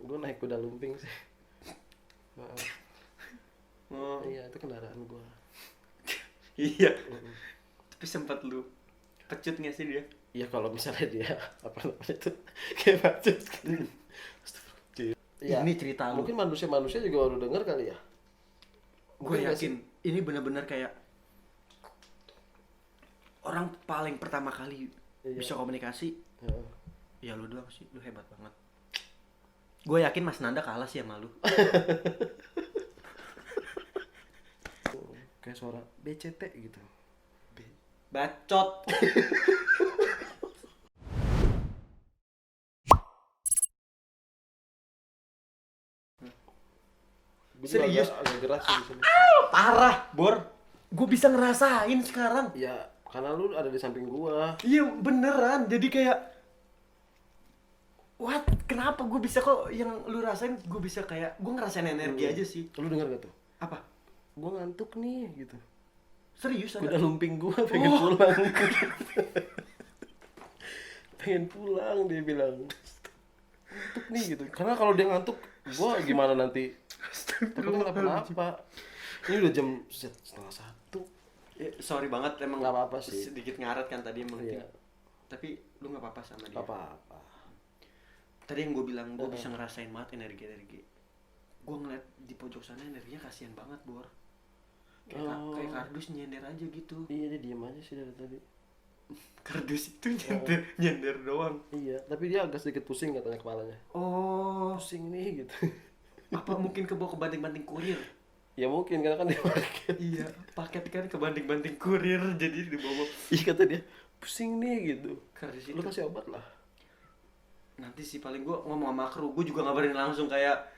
Gue naik kuda lumping sih. Maaf. Oh. Iya, itu kendaraan gue. Iya. Tapi sempat lu pecut nggak sih dia? Iya, kalau misalnya dia apa namanya itu kayak bacot gitu. Iya. Ini cerita lu. Mungkin manusia juga baru denger kali ya. Gue Mungkin nggak yakin ini benar-benar kayak orang paling pertama kali Iya. bisa komunikasi. Heeh. Ya lu doang sih, lu hebat banget. Gue yakin Mas Nanda kalah sih sama lu. Kayak suara BCT gitu. Bacot. Gua juga Serius? agak gerak sih di sini. Parah, Bor. Gue bisa ngerasain sekarang. Ya, karena lu ada di samping gua. Iya beneran, jadi kayak what? Kenapa gue bisa kok yang lu rasain, gue bisa kayak gue ngerasain energi aja sih. Lu denger gak tuh? Apa? Gua ngantuk nih gitu. Serius Kuda ada? lumping gua pengen pulang. Pengen pulang dia bilang. Ngantuk nih gitu. Karena kalau dia ngantuk, gua gimana nanti? Takutnya kenapa-napa. Ini udah jam 1:30. Ya, sorry banget emang Nggak apa-apa sih. sedikit ngaret kan tadi emang. Iya. Tapi lu nggak apa-apa sama dia. Apa-apa. Tadi yang gue bilang gue bisa ngerasain banget energi. Gue ngeliat di pojok sana energinya kasihan banget, Bor. Kayak kardus nyender aja gitu. Iya, dia diem aja sih dari tadi. Kardus itu nyender doang. Iya, tapi dia agak sedikit pusing katanya kepalanya. Oh, Pusing nih gitu. apa mungkin kebawa ke banting-banting kurir? Ya mungkin karena kan dia pakai. Iya, paket kan ke banting-banting kurir jadi dibawa. Iya kata dia, pusing nih gitu. Kardus Lu itu kasih obat lah. nanti sih paling gue ngomong sama kru, gue juga ngabarin langsung kayak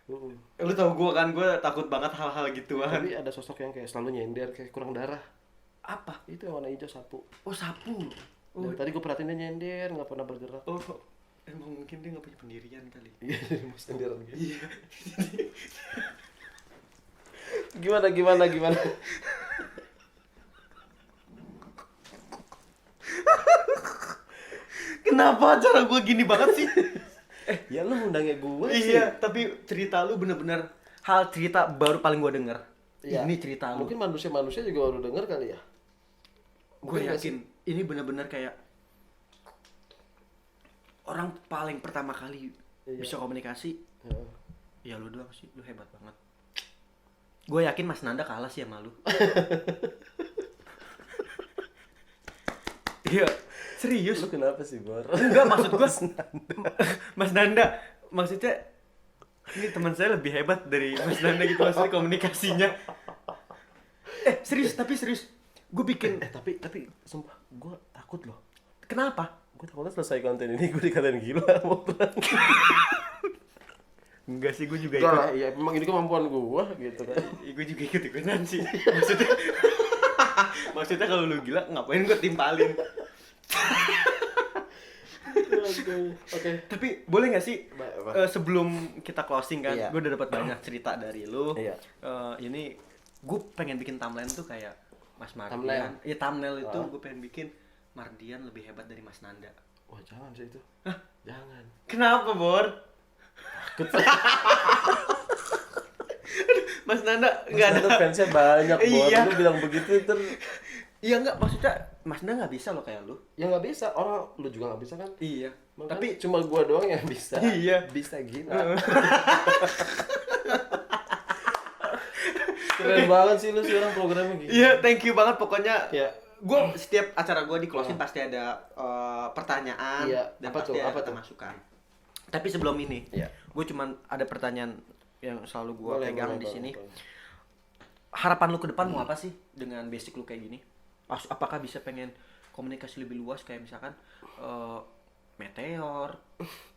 Mm. lu tau gue kan, gue takut banget hal-hal gituan. Tapi ada sosok yang kayak selalu nyender, kayak kurang darah. Apa? Itu yang warna hijau sapu. Oh, sapu. Oh, Dari tadi gue perhatiin dia nyender, nggak pernah bergerak. oh, emang mungkin dia nggak punya pendirian kali. Iya, mau senderan gitu. Iya. Gimana? Kenapa cara gue gini banget sih? Ya lu ngundangnya gue sih. Iya, tapi cerita lu bener-bener hal cerita baru paling gue denger. Iya. Ini cerita lu. Mungkin manusia juga baru denger kali ya. Gue Mungkin nggak yakin ini bener-bener kayak orang paling pertama kali Iya. bisa komunikasi. Heeh. Ya lu doang sih, lu hebat banget. Gue yakin Mas Nanda kalah sih sama lu. Iya, serius. Lu kenapa sih, Bor? Enggak, maksud gue Mas Nanda, maksudnya ini teman saya lebih hebat dari Mas Nanda gitu, maksudnya komunikasinya. Serius, gue bikin. Tapi sumpah gue takut loh. Kenapa? Gue takutnya selesai konten ini gue dikatain gila mau pulang. Enggak sih, gue juga Enggak ikut. lah, iya memang ini kemampuan gue gitu kan. Gue juga ikut-ikutan sih. Maksudnya kalau lu gila ngapain gue timpalin. Oke. Tapi boleh nggak sih Apa? sebelum kita closing kan, Iya. gue udah dapat banyak cerita dari lu. Iya. Ini gue pengen bikin thumbnail tuh kayak Mas Mardian. Thumbnail? Iya, thumbnail itu Oh. gue pengen bikin Mardian lebih hebat dari Mas Nanda. Wah, jangan sih itu. Jangan. Kenapa, Bor? Mas Nanda nggak ada. Mas fansnya banyak, Bor. Iya. Lu bilang begitu Iya nggak, maksudnya Mas Nanda nggak bisa loh kayak lu. ya nggak bisa. Orang lu juga nggak bisa kan? Iya. Makanya Tapi cuma gua doang yang bisa. Iya. Bisa gila. Keren banget sih lu sekarang programnya gitu. iya, thank you banget pokoknya. Ya. Gue setiap acara gue di closing pasti ada pertanyaan Iya, dan apa pasti tuh? ada Apa tuh? masukan. Tapi sebelum ini, Iya. gue cuman ada pertanyaan yang selalu gue pegang di sini. boleh. Harapan lu ke depan mau apa sih dengan basic lu kayak gini? Apakah bisa pengen komunikasi lebih luas kayak misalkan meteor,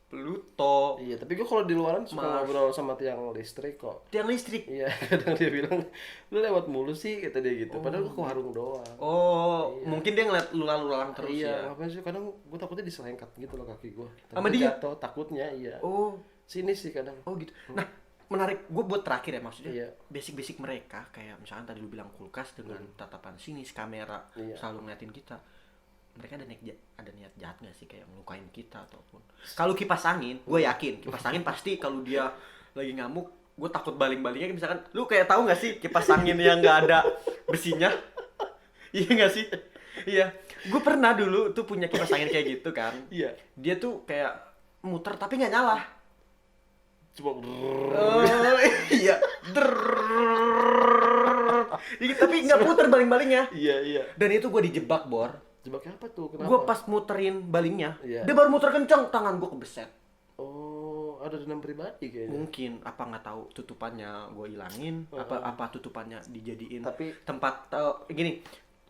Pluto, Iya, tapi gua kalau di luaran suka Mars. ngobrol sama tiang listrik kok. tiang listrik? Iya, kadang dia bilang, lu lewat mulu sih, kata dia gitu. Padahal gua ke warung doang. Oh, mungkin dia ngeliat lu lalu-lalang terus Iya, ya. ngapain sih? Kadang gua takutnya diselengkat gitu loh kaki gua. Sama Takut dia? jatuh, takutnya iya. Oh, Sini sih kadang. oh gitu. Nah, menarik. Gue buat terakhir ya, maksudnya Iya. basic-basic mereka kayak misalkan tadi lu bilang kulkas dengan tatapan sinis, kamera Iya. selalu ngeliatin kita. mereka ada niat jahat nggak sih kayak melukain kita ataupun kalau kipas angin gue yakin kipas angin pasti kalau dia lagi ngamuk gue takut baling-balingnya misalkan lu kayak tahu nggak sih kipas angin yang nggak ada besinya iya nggak sih iya gue pernah dulu tuh punya kipas angin kayak gitu kan Iya. dia tuh kayak muter tapi nggak nyala Cuma iya tapi nggak puter baling-balingnya iya. dan itu gue dijebak Bor. Jebaknya apa tuh? Kenapa? Gue pas muterin balingnya, Iya. dia baru muter kencang, tangan gue kebeset. Oh, ada dendam pribadi kayaknya. Mungkin apa nggak tahu tutupannya gue hilangin, apa tutupannya dijadiin Tapi tempat gini.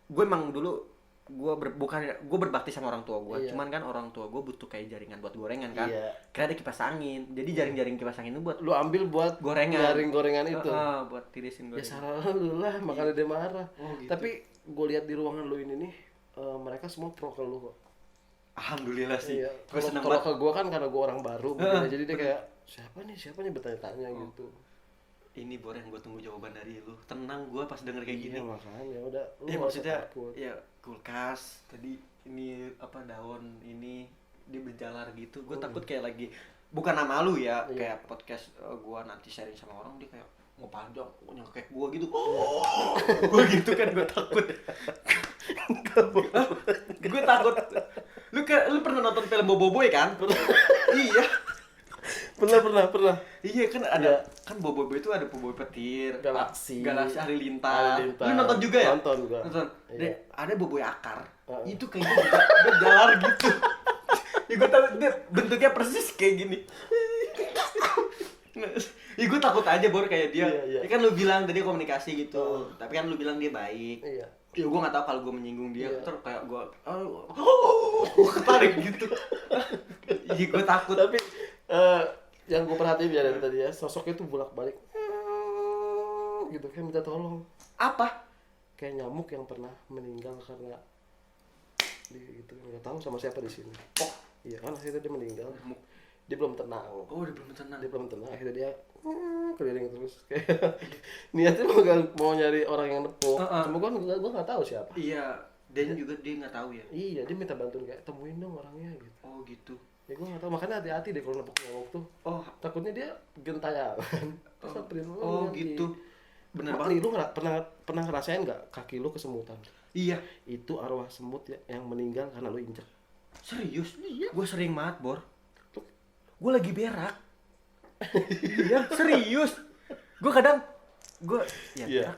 Gue emang dulu gue berbakti sama orang tua gue, Iya. cuman kan orang tua gue butuh kayak jaringan buat gorengan kan. Iya. Karena ada kipas angin, jadi jaring-jaring kipas angin itu buat lu ambil buat gorengan. jaring gorengan itu. Buat tirisin Ya gorengan. salah lu lah, makanya dia marah. Oh, gitu. Tapi gue lihat di ruangan lu ini nih, mereka semua pro ke lu kok. Alhamdulillah sih. Iya. Gue seneng Kalau banget. ke gue kan karena gue orang baru, mungkin jadi dia kayak siapa nih bertanya-tanya gitu. Ini Bor yang gue tunggu jawaban dari lu. Tenang gue pas denger kayak gini. Iya makanya udah. Lu Ya nggak usah maksudnya takut. ya kulkas tadi ini apa daun ini dia berjalar gitu. Gue takut kayak lagi bukan nama lu ya, Iya. kayak podcast gue nanti sharing sama orang dia kayak mau panjang, nyekek gue gitu. Gue gitu kan gue takut. Gue takut. Lu pernah nonton film Boboiboy kan? Iya. Pernah. Iya kan ada kan Boboiboy itu ada Boboiboy petir, Galaksi Halilintar. Lu nonton juga ya? Nonton gua. Nonton. Iya. Ada Boboiboy akar. Heeh. Itu kayaknya dia jalar gitu. Ya gue tahu dia bentuknya persis kayak gini. Ya gue takut aja Bor kayak dia. Iya. Ya kan lu bilang tadi komunikasi gitu. Tapi kan lu bilang dia baik. Iya. Ya gue nggak tahu kalau gue menyinggung dia, Iya. terus kayak gue ketarik gitu. Iya gue takut. Tapi yang gue perhatiin ya dari tadi ya, sosoknya tuh bolak-balik gitu kayak minta tolong. Apa? Kayak nyamuk yang pernah meninggal karena gitu nggak tahu sama siapa di sini. Oh, Iya kan akhirnya dia meninggal. Dia belum tenang. oh udah belum tenang. Dia belum tenang. Akhirnya dia keliling terus kayak niatnya mau nyari orang yang nepuk. Cuma gua nggak tahu siapa. Iya, dan juga dia nggak tahu ya. Iya dia minta bantuan kayak temuin dong orangnya gitu. Oh gitu. Ya gua nggak tahu makanya hati-hati deh kalau nepuk nyamuk tuh. Oh, Takutnya dia gentayangan. Terus samperin lu oh nanti. gitu. Bener Mak, banget. nih, lu pernah ngerasain nggak kaki lu kesemutan? Iya. Itu arwah semut ya, yang meninggal karena lu injek. Serius? Iya. Gue sering banget, Bor. Gue lagi berak. Iya, serius. Gue kadang Iya. berak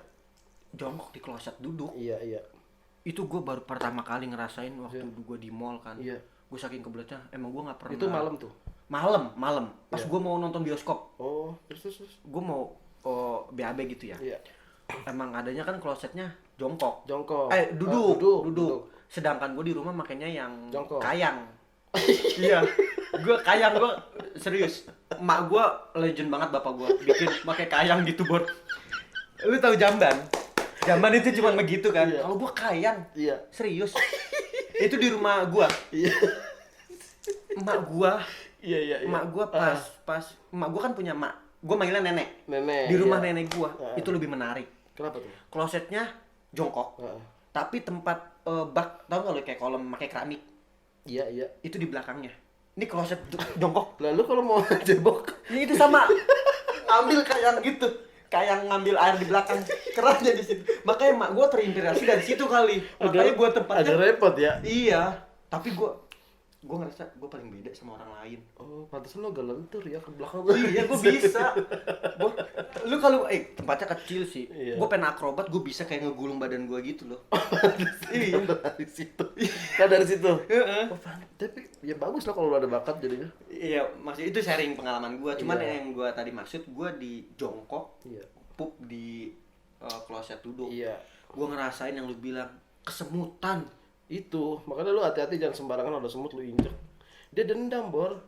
jongkok di kloset duduk. Iya. Itu gue baru pertama kali ngerasain waktu gue di mall kan. Iya. Gue saking kebeletnya, emang gue nggak pernah. Itu malam tuh. Malam. Pas Iya. gue mau nonton bioskop, Oh, terus. gue mau BAB gitu ya. Iya. Emang adanya kan klosetnya jongkok. Jongkok. Duduk. Sedangkan gue di rumah makanya yang Jongkok. kayang. Iya. Gue kayang, gue serius. Emak gue legend banget bapak gue bikin pakai kayang gitu, Bor. Lu tahu jamban? Jamban itu cuma begitu kan. Iya. Kalau gue kayang. Iya. Serius. Itu di rumah gue. Iya. Emak gue, Iya. emak gue pas emak gue kan punya emak. Gue manggilnya nenek. Nenek. Di rumah iya. nenek gue itu lebih menarik. Kenapa tuh? Klosetnya jongkok. Heeh. Tapi tempat bak, tau gak lu kayak kolam pakai keramik Iya. itu di belakangnya. Ini kloset jongkok. Lalu kalau mau jebok, Ini itu sama. Ambil kayak gitu. Kayak ngambil air di belakang. Kerannya di situ. Makanya mak gue terinspirasi dari situ kali. Makanya gue tempatnya. agak repot ya. Iya. Tapi gue ngerasa gue paling beda sama orang lain. Oh, pantesan lo agak lentur ya ke belakang. Iya, gue bisa. Lu kalau tempatnya kecil sih. Iya. Gue pengen akrobat, gue bisa kayak ngegulung badan gue gitu loh. Iya. dari situ. Nah, dari situ. Heeh. Oh, tapi ya bagus lah kalau lo ada bakat jadinya. Iya, maksud itu sharing pengalaman gue. Cuman Iya. yang gue tadi maksud gue di jongkok, Iya. pup di kloset duduk. Iya. Gue ngerasain yang lu bilang kesemutan. Itu, makanya lu hati-hati jangan sembarangan ada semut lu injek. Dia dendam, Bor.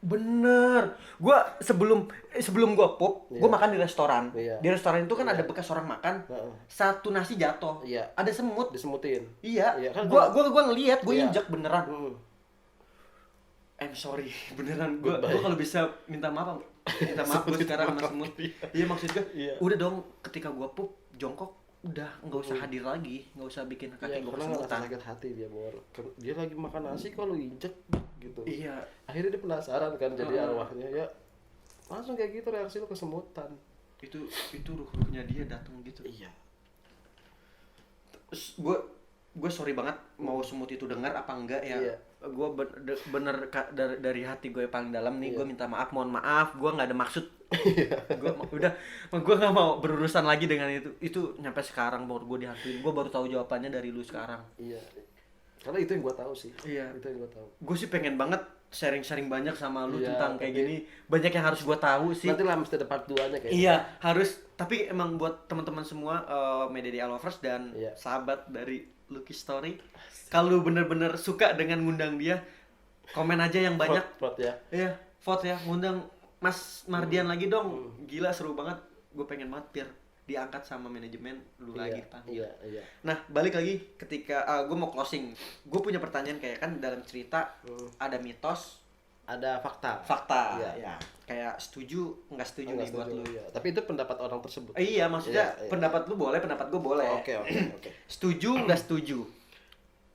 Bener. Gue sebelum gue pup, gue Iya. makan di restoran. Iya. Di restoran itu kan ada bekas orang makan. Heeh. Satu nasi jatuh. Iya. Ada semut. Disemutin. Iya. Iya, kan Gue ngelihat, gue Iya. injek beneran. Hmm. Sorry, beneran gue Goodbye. kalau bisa minta maaf, minta maaf gue sekarang sama semut. Iya maksud gue, Iya. udah dong ketika gue pup jongkok, udah nggak usah hadir lagi, nggak usah bikin Ya, kaki gue karena ngerasa kesemutan. sakit hati dia, Bor. Dia lagi makan nasi kalau injek gitu. Iya. Akhirnya dia penasaran kan, jadi Heeh. arwahnya ya langsung kayak gitu reaksi lu kesemutan. Itu ruh-ruhnya dia datang gitu. Iya. Gue sorry banget mau semut itu dengar apa enggak ya. Iya. Gue bener dari hati gue paling dalam nih, Iya. gue minta maaf, mohon maaf, gue nggak ada maksud. Gue nggak mau berurusan lagi dengan itu nyampe sekarang baru gue dihantuin. Gue baru tahu jawabannya dari lu sekarang. Iya. Karena itu yang gua tahu sih. Iya. Itu yang gua tahu. Gue sih pengen banget sharing-sharing banyak sama lu Iya, tentang kayak tapi- gini. Banyak yang harus gue tahu sih. Nanti lah mesti ada part 2-nya kayaknya. Iya, harus. Tapi emang buat teman-teman semua Media Lovers dan Iya. sahabat dari Lucky Story, kalau bener-bener suka dengan ngundang dia, komen aja yang banyak. Vote ya. Iya, vote ya, ngundang Mas Mardian lagi dong. Gila seru banget. Gue pengen banget biar diangkat sama manajemen lu lagi Pan. Iya, iya. Nah, balik lagi ketika gue mau closing. Gue punya pertanyaan kayak kan dalam cerita ada mitos, Ada fakta. fakta. Iya. Ya, kayak setuju, nggak setuju Enggak nih buat setuju, lu. iya. Tapi itu pendapat orang tersebut. Iya, maksudnya Iya, iya. pendapat lu boleh, pendapat gue boleh. Oke, oke, oke. Setuju nggak setuju?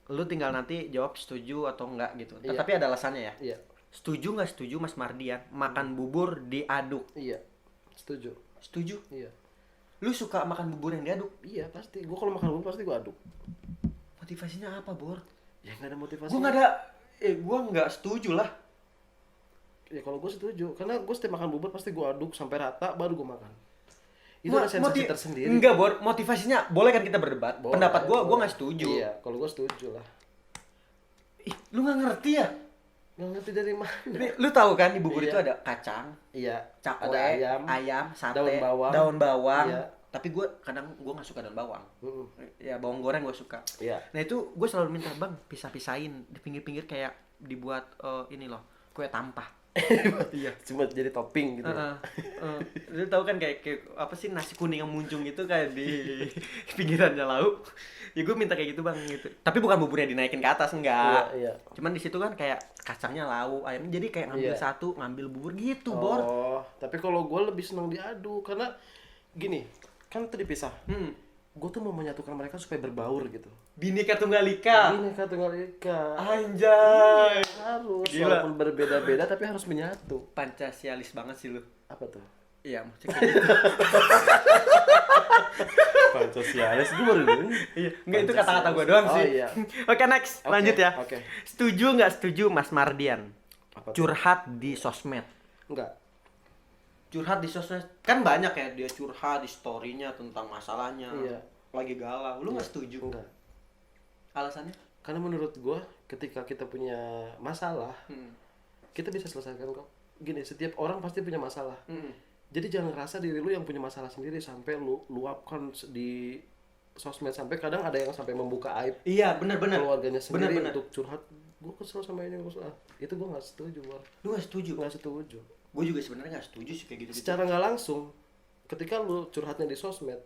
Lu tinggal nanti jawab setuju atau enggak gitu. Iya. Tapi ada alasannya ya. Iya. Setuju nggak setuju Mas Mardian makan bubur diaduk? Iya. Setuju. Setuju? Iya. Lu suka makan bubur yang diaduk? Iya, pasti. Gua kalau makan bubur pasti gua aduk. Motivasinya apa, Bor? Ya enggak ada motivasi. Gua nggak setuju lah. Ya kalau gua setuju, karena gua setiap makan bubur pasti gua aduk sampai rata baru gua makan. Itu ada sensasi tersendiri. Enggak, Bor. Motivasinya boleh kan kita berdebat. Boleh, Pendapat gua boleh. nggak setuju. Iya, kalau gua setuju lah. Ih, lu nggak ngerti ya? Nggak ngerti dari mana. Lu tahu kan di bubur Iya. itu ada kacang, Iya. cakwe, Ada ayam, sate, daun bawang. Iya. Iya. Tapi kadang gue nggak suka daun bawang. Mm-mm. Ya bawang goreng gue suka. Iya. Nah itu gue selalu minta bang pisah-pisahin di pinggir-pinggir kayak dibuat ini loh kue tampah. Iya. Cuma jadi topping gitu. Lu tahu kan kayak apa sih nasi kuning yang muncung itu kayak di pinggirannya lauk. Ya gue minta kayak gitu bang gitu. Tapi bukan buburnya dinaikin ke atas enggak. Iya, iya. Cuman di situ kan kayak kacangnya lauk, ayamnya jadi kayak ngambil Iya. satu, ngambil bubur gitu, Bor. Oh, tapi kalau gue lebih senang diaduk karena gini, kan itu dipisah. Gue tuh mau menyatukan mereka supaya berbaur gitu. Bhinneka Tunggal Ika. Bhinneka Tunggal Ika. Anjay. Harus, Gila. walaupun berbeda-beda tapi harus menyatu. Pancasialis banget sih lu. Apa tuh? Iya, maksudnya kayak gitu. Pancasialis itu baru ini. Iya, enggak itu kata-kata gue doang Oh, sih. iya. Oke, next. Oke, Lanjut ya. oke. Setuju nggak setuju Mas Mardian? Apa tuh? Curhat di sosmed. Enggak. Curhat di sosmed kan banyak ya dia curhat di story-nya tentang masalahnya. Iya. Lagi galau. Lu nggak setuju? Enggak. Alasannya? Karena menurut gue ketika kita punya masalah, kita bisa selesaikan kok. Gini, setiap orang pasti punya masalah. Jadi jangan ngerasa diri lu yang punya masalah sendiri sampai lu luapkan di sosmed, sampai kadang ada yang sampai membuka aib Iya, benar-benar. keluarganya sendiri Benar-benar. untuk curhat. Gue kesel sama ini, itu gue nggak setuju, Bor. Lu nggak setuju? Nggak setuju. Gue juga sebenarnya nggak setuju sih kayak gitu. Secara nggak langsung, ketika lu curhatnya di sosmed,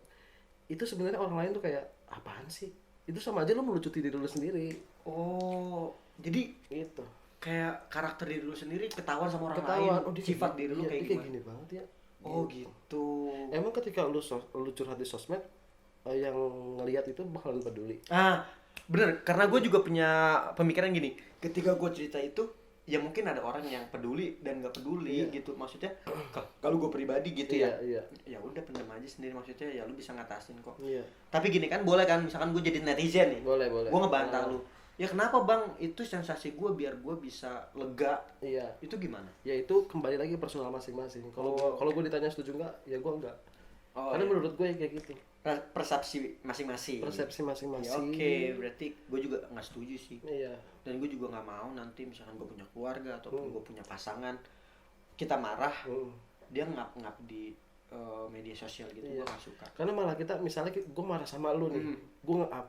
itu sebenarnya orang lain tuh kayak apaan sih? Itu sama aja lu melucuti diri lu sendiri. Oh, jadi Gitu. kayak karakter diri lu sendiri ketahuan sama orang Ketahuan, lain. dia Sifat kayak- diri lu iya, kayak dia gimana? gini banget ya. Oh gitu. Emang ketika lu curhat di sosmed, yang ngelihat itu bakalan peduli. Ah, bener. Karena gue juga punya pemikiran gini. Ketika gue cerita itu, ya mungkin ada orang yang peduli dan gak peduli Iya. gitu. Maksudnya, kalau gue pribadi gitu Iya, ya. iya. Ya udah pendam aja sendiri, maksudnya ya lu bisa ngatasin kok. Iya. Tapi gini kan boleh kan, misalkan gue jadi netizen nih. Boleh, boleh. Gue ngebantah lu. Ya kenapa bang? Itu sensasi gue biar gue bisa lega. Iya. Itu gimana? Ya itu kembali lagi personal masing-masing. Kalau gue ditanya setuju nggak, ya gue nggak. Oh, Karena iya. menurut gue kayak gitu. Persepsi masing-masing. Persepsi Ya, masing-masing. oke, berarti gue juga nggak setuju sih. Iya. Dan gue juga nggak mau nanti misalkan gue punya keluarga ataupun Hmm. gue punya pasangan, kita marah, Mm. dia ngap di media sosial gitu. Iya. Gue nggak suka. Karena malah kita misalnya gue marah sama lu nih, Hmm. gue nge-up,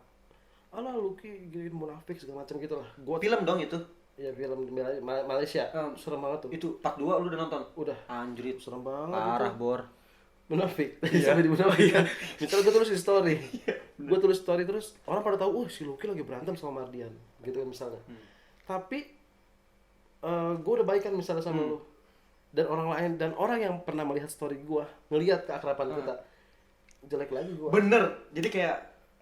alah lu ki gini munafik segala macam gitu lah. Gue Film dong itu. ya film di Malaysia, serem banget tuh. Itu part 2 lu udah nonton? Udah. Anjrit, Serem banget. parah itu. bor. Munafik. Iya. Sampai di munafik. Misalnya gue tulis di story, gue tulis story terus orang pada tahu, si Lucky lagi berantem sama Mardian, gitu kan misalnya. Tapi gue udah baikan misalnya sama lu, dan orang lain dan orang yang pernah melihat story gue, ngelihat keakraban kita, jelek lagi gua. Bener. Jadi kayak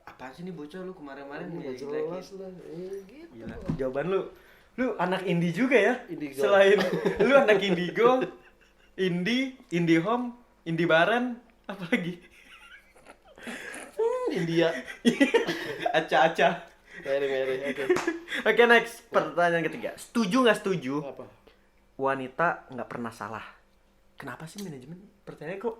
apaan sih nih bocah lu kemarin-kemarin Nggak ngejelekin. jelas lah. Gitu. Gila. Jawaban lu anak indie juga ya? Indigo. Selain lu anak indigo, indie home, indie baran, apa lagi? India. Acah-acah. Mere. Oke. Oke, next. Pertanyaan ketiga. Setuju nggak setuju? Apa? Wanita nggak pernah salah. Kenapa sih manajemen? Pertanyaannya kok?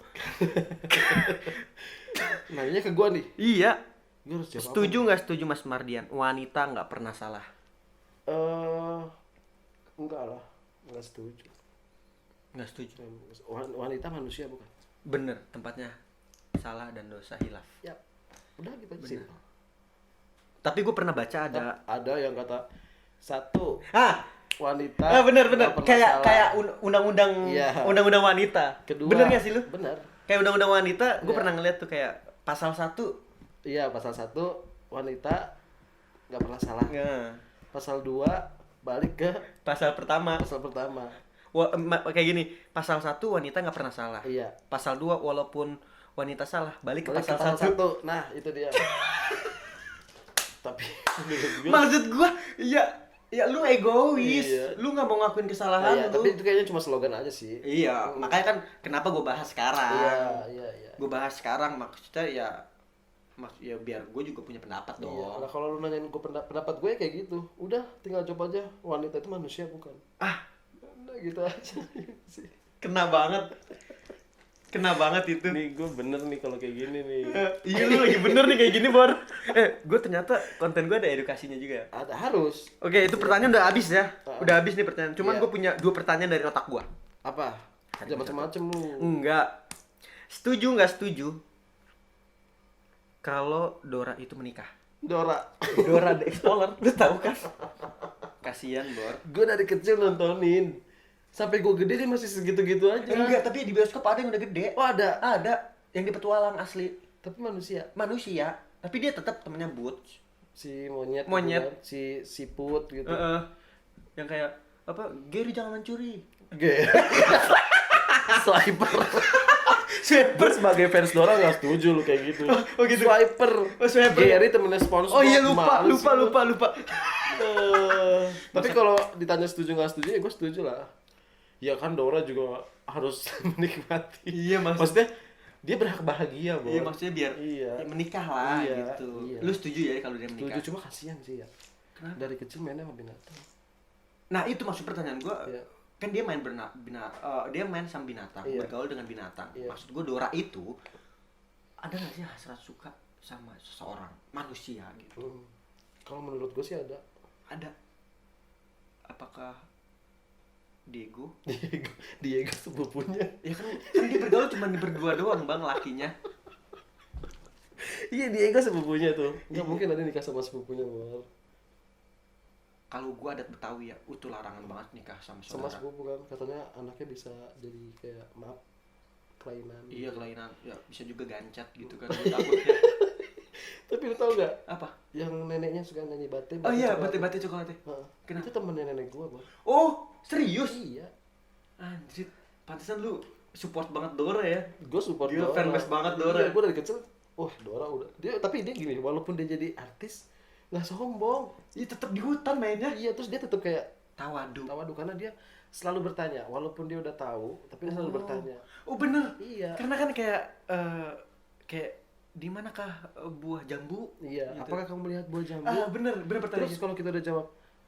Nanya ke gua nih. Iya. Gua harus jawab. Setuju nggak setuju Mas Mardian? Wanita nggak pernah salah. Enggak lah. Enggak setuju. Nggak setuju. Wanita manusia bukan? Bener, tempatnya salah dan dosa hilaf. Ya. Udah gitu aja. Bener. Tapi gue pernah baca ada yang kata satu wanita. bener nggak pernah kayak salah. kayak undang-undang Iya. undang-undang wanita. Kedua, bener gak sih lu? Bener. Kayak undang-undang wanita, gue Iya. pernah ngeliat tuh kayak pasal 1. Iya, pasal 1 wanita nggak pernah salah. Nah, Pasal 2 balik ke pasal pertama. pasal pertama. Kayak gini, pasal 1 wanita nggak pernah salah. Iya. Pasal 2 walaupun wanita salah, balik ke Balik pasal ke 1. Nah, itu dia. Tapi menurut gue, Maksud gue, ya lu egois. Iya. Lu nggak mau ngakuin kesalahan iya, lu. tapi itu kayaknya cuma slogan aja sih. Iya, makanya kan kenapa gue bahas sekarang. Iya. Gue bahas sekarang maksudnya ya biar gue juga punya pendapat dong. Iya. Nah, kalau lu nanyain gue pendapat gue ya kayak gitu. Udah, tinggal coba aja. Wanita itu manusia bukan? Nah, gitu aja sih. Kena banget itu. Nih gue bener nih kalau kayak gini nih. Iya lu lagi bener nih kayak gini Bor. Gue ternyata konten gue ada edukasinya juga. Ada harus. Oke, itu pertanyaan udah habis ya. Udah habis nih pertanyaan. Cuman Iya. gue punya 2 pertanyaan dari otak gue. Apa? Jangan macam-macam lu. Enggak. Setuju nggak setuju? Kalau Dora itu menikah. Dora. Dora the Explorer, lu tahu kan? Kasian Bor. Gue dari kecil nontonin. Sampai gue gede dia masih segitu-gitu aja. Enggak, tapi di bioskop ada yang udah gede. Oh, ada. Ada yang di petualang asli. Tapi manusia. Manusia, tapi dia tetap temennya Butch. Si monyet. Monyet. Gitu kan. Si siput gitu. Yang kayak apa? Gary jangan mencuri. Swiper. Gue sebagai fans Dora gak setuju lu kayak gitu. Oh, gitu. Swiper. Swiper. Gary temennya SpongeBob. Oh iya lupa. Males sih lu. Tapi Masa- kalau ditanya setuju nggak setuju ya gue setuju lah. Ya kan Dora juga harus menikmati. Iya, maksudnya dia berhak bahagia, Bro. Iya maksudnya biar Iya. ya menikah lah Iya, gitu. iya. Lu setuju ya kalau dia menikah? Setuju, cuma kasihan sih ya. Kenapa? Dari kecil mainnya sama binatang. Nah itu maksud pertanyaan gua. Iya. Kan dia main dia main sama binatang, Iya. bergaul dengan binatang. Iya. Maksud gua Dora itu ada nggak sih hasrat suka sama seseorang manusia gitu? Kalau menurut gue sih ada. Ada. Apakah Diego? Diego sepupunya. Ya kan dia bergaul cuma berdua doang bang lakinya. Iya, Diego sepupunya tuh. Nggak mungkin ada nikah sama sepupunya, Bor. Kalau gua adat Betawi ya, itu larangan banget nikah sama Sama saudara. sepupu kan, katanya anaknya bisa jadi kayak maaf kelainan. Iya kelainan, ya bisa juga gancat gitu kan. Gua takutnya. Tapi lu tau gak? Apa? Yang neneknya suka nyanyi bate. Oh iya, bate-bate coklatnya. Heeh. Kenapa? Itu temennya nenek gua, Bor. Oh, serius? Iya. Anjir, pantesan lu support banget Dora ya. Gue support Gila, Dora. fanbase banget Dora. Iya, gue dari kecil, Dora udah. Tapi dia gini, walaupun dia jadi artis, nggak sombong. Iya tetap di hutan mainnya. Iya, terus dia tetap kayak Tawadu. karena dia selalu bertanya, walaupun dia udah tahu, tapi dia selalu bertanya. Oh bener. Iya. Karena kan kayak di manakah buah jambu? Iya. Gitu. Apakah kamu melihat buah jambu? Bener pertanyaan. Terus kalau kita udah jawab,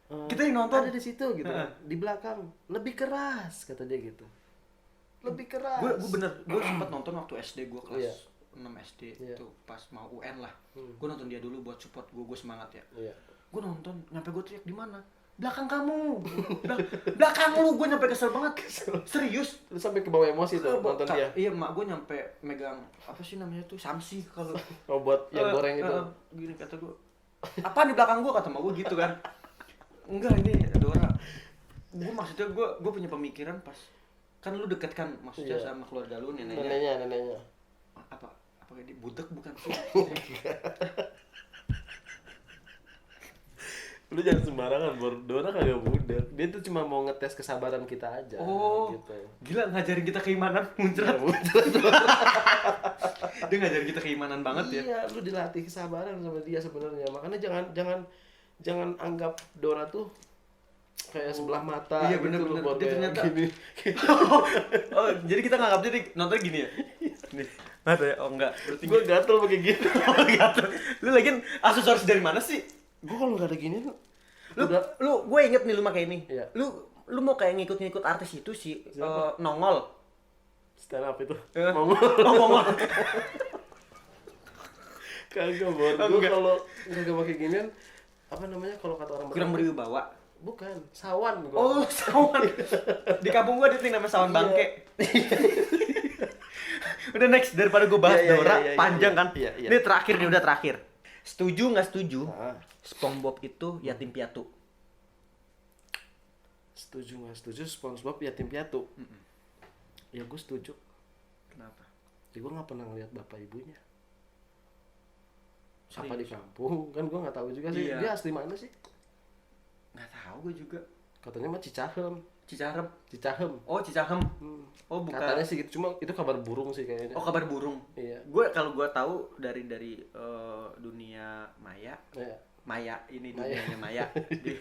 Kita yang nonton. ada di situ gitu, di belakang, lebih keras kata dia gitu. Lebih keras. Gue sempat nonton waktu SD gue kelas Iya. 6 SD Iya. itu pas mau UN lah. Gue nonton dia dulu buat support gue semangat ya. Iya. Gue nonton, nyampe gue teriak di mana? Belakang kamu. Belakang lu, gue nyampe kesel banget. Serius. Terus sampai ke bawah emosi tuh nonton dia. Iya, mak gue nyampe megang apa sih namanya tuh samsi kalau Oh, buat yang goreng itu. gini kata gue. Apa di belakang gue kata mak gue gitu kan. Enggak ini Dora. Gue maksudnya gue punya pemikiran pas kan lu deket kan maksudnya Iya. sama keluarga lu neneknya. Neneknya. Apa dia budek bukan sih? Lu jangan sembarangan, Dora kagak budak. Dia tuh cuma mau ngetes kesabaran kita aja. Oh, gitu. gila ngajarin kita keimanan muncrat. Dia ngajarin kita keimanan banget ya. Iya, lu dilatih kesabaran sama dia sebenarnya. Makanya jangan anggap Dora tuh kayak sebelah mata. Iya gitu bener-bener. buat Dia kayak ternyata gini. oh, jadi kita nganggap dia nonton gini ya? Nih, mata ya? Oh enggak. Berarti Gue gatel pakai gini. oh, gatel. Lu lagian aksesoris dari mana sih? Gue kalau nggak ada gini Gue inget nih lu pakai ini. Iya. Lu mau kayak ngikut-ngikut artis itu sih, nongol. stand up itu. Ngomong. Ngomong. Kagak, Bor. Gue kalau nggak pakai ginian, apa namanya kalau kata orang Kurang Betawi? berwibawa. Bukan, sawan gua. Oh, sawan. Di kampung gua ada tuh namanya sawan bangke. Udah next, daripada gua bahas Iya, Dora iya, panjang iya, kan. iya, iya. Ini terakhir nih, udah terakhir. Setuju nggak setuju? Nah, SpongeBob itu yatim piatu. setuju nggak setuju SpongeBob yatim piatu? Ya gue setuju. Kenapa? Ya gue nggak pernah ngeliat bapak ibunya. Serius? Apa di kampung? Kan gue nggak tahu juga sih. Iya. Dia asli mana sih? Nggak tahu gua juga. Katanya mah Cicahem. Cicahem. Cicahem. Oh, Cicahem. Hmm. Oh, bukan. Katanya sih gitu. Cuma itu kabar burung sih kayaknya. Oh, kabar burung. Iya. Kalau gua tahu dari dunia maya. Iya. Maya, ini Maya. dunianya Maya. Di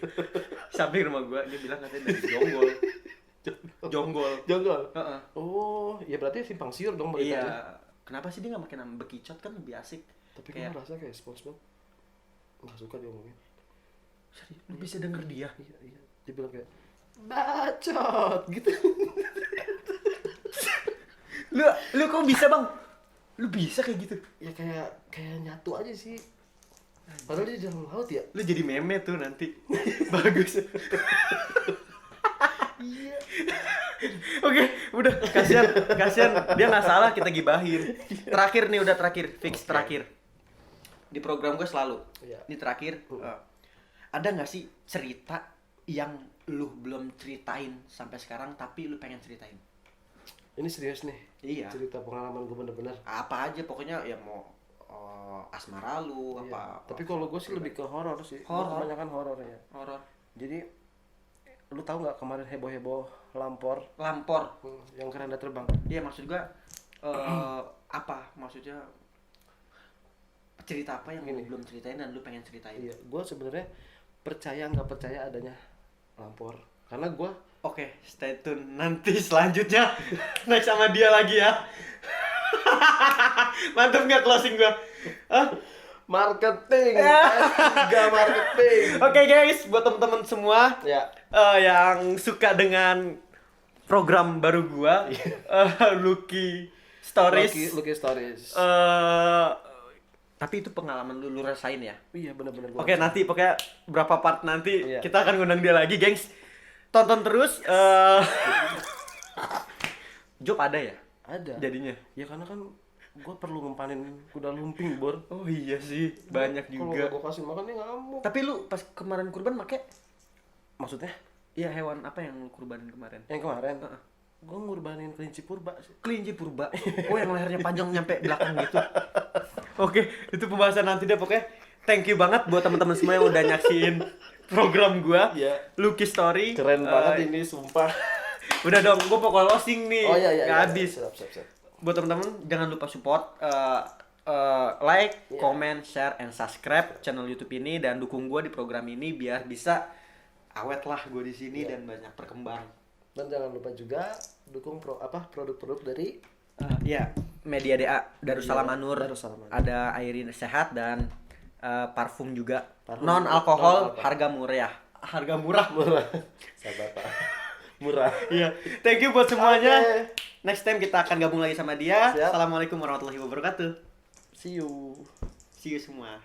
samping rumah gua, dia bilang katanya dari Jonggol. Jonggol. Jonggol. Heeh. Oh, ya berarti simpang siur dong Iya. beritanya. Kenapa sih dia nggak pakai nama Bekicot, kan lebih asik? Tapi Kayak- gue merasa kayak SpongeBob nggak suka diomongin. Serius, lu bisa denger dia. Iya. Dia bilang kayak bacot gitu. Lu kok bisa, Bang? Lu bisa kayak gitu? Ya kayak nyatu aja sih. Padahal dia di dalam laut ya. Lu jadi meme tuh nanti. Bagus. Iya. Oke, udah kasihan dia nggak salah, kita gibahin. Terakhir nih, udah terakhir, fix Oke. terakhir. Di program gue selalu. Iya. Ini terakhir. Ada nggak sih cerita yang lu belum ceritain sampai sekarang tapi lu pengen ceritain? Ini serius nih. Iya. Cerita pengalaman gue bener-bener. Apa aja pokoknya ya, mau asmara lu Iya. apa. Tapi kalau gue sih lebih ke horor sih. Gua Horor. Kebanyakan horor ya. horor. Jadi lu tahu nggak kemarin heboh-heboh lampor Lampor. yang keranda terbang? Iya, maksud gua apa maksudnya, cerita apa yang lu Gini. belum ceritain dan lu pengen ceritain? Iya. Gue sebenarnya percaya nggak percaya adanya lampor. Karena gue Oke, stay tune nanti selanjutnya. Next sama dia lagi ya. Mantap nggak closing gua? Hah? marketing, S3 marketing. Oke guys, buat teman-teman semua Ya. yang suka dengan program baru gua, Lucky Stories. Lucky Stories. Tapi itu pengalaman lu rasain ya. Iya benar-benar. Oke, nanti pokoknya berapa part nanti Iya. kita akan ngundang dia lagi, gengs. Tonton terus. Job ada ya? Ada. Jadinya. Ya karena kan gue perlu ngempanin kuda lumping, Bor. Oh iya sih, banyak juga. Kalau gue kasih makan dia ngamuk. Tapi lu pas kemarin kurban make, Maksudnya? iya, hewan apa yang lu kurbanin kemarin? Yang kemarin, gue ngurbanin kelinci purba sih. Kelinci purba. Oh, yang lehernya panjang nyampe belakang gitu. Oke, itu pembahasan nanti deh pokoknya. Thank you banget buat teman-teman semua yang udah nyaksiin program gua. Iya. Lucky Story. Keren banget ini, sumpah. Udah dong, gua mau closing nih. Oh iya iya. Nggak iya. habis. Siap. Buat teman-teman jangan lupa support, like, Iya. comment, share, and subscribe channel YouTube ini dan dukung gua di program ini biar bisa awet lah gua di sini Iya. dan banyak berkembang. Dan jangan lupa juga dukung produk-produk dari Ya, Media DA Darussalam Anur. Darussalam Anur. Ada airin sehat dan parfum juga. Parfum Non alkohol, non-alkohol. harga murah. Harga murah. murah. Sahabat. Murah. Iya. Thank you buat semuanya. Oke. Next time kita akan gabung lagi sama dia. Siap. Assalamualaikum warahmatullahi wabarakatuh. See you. See you semua.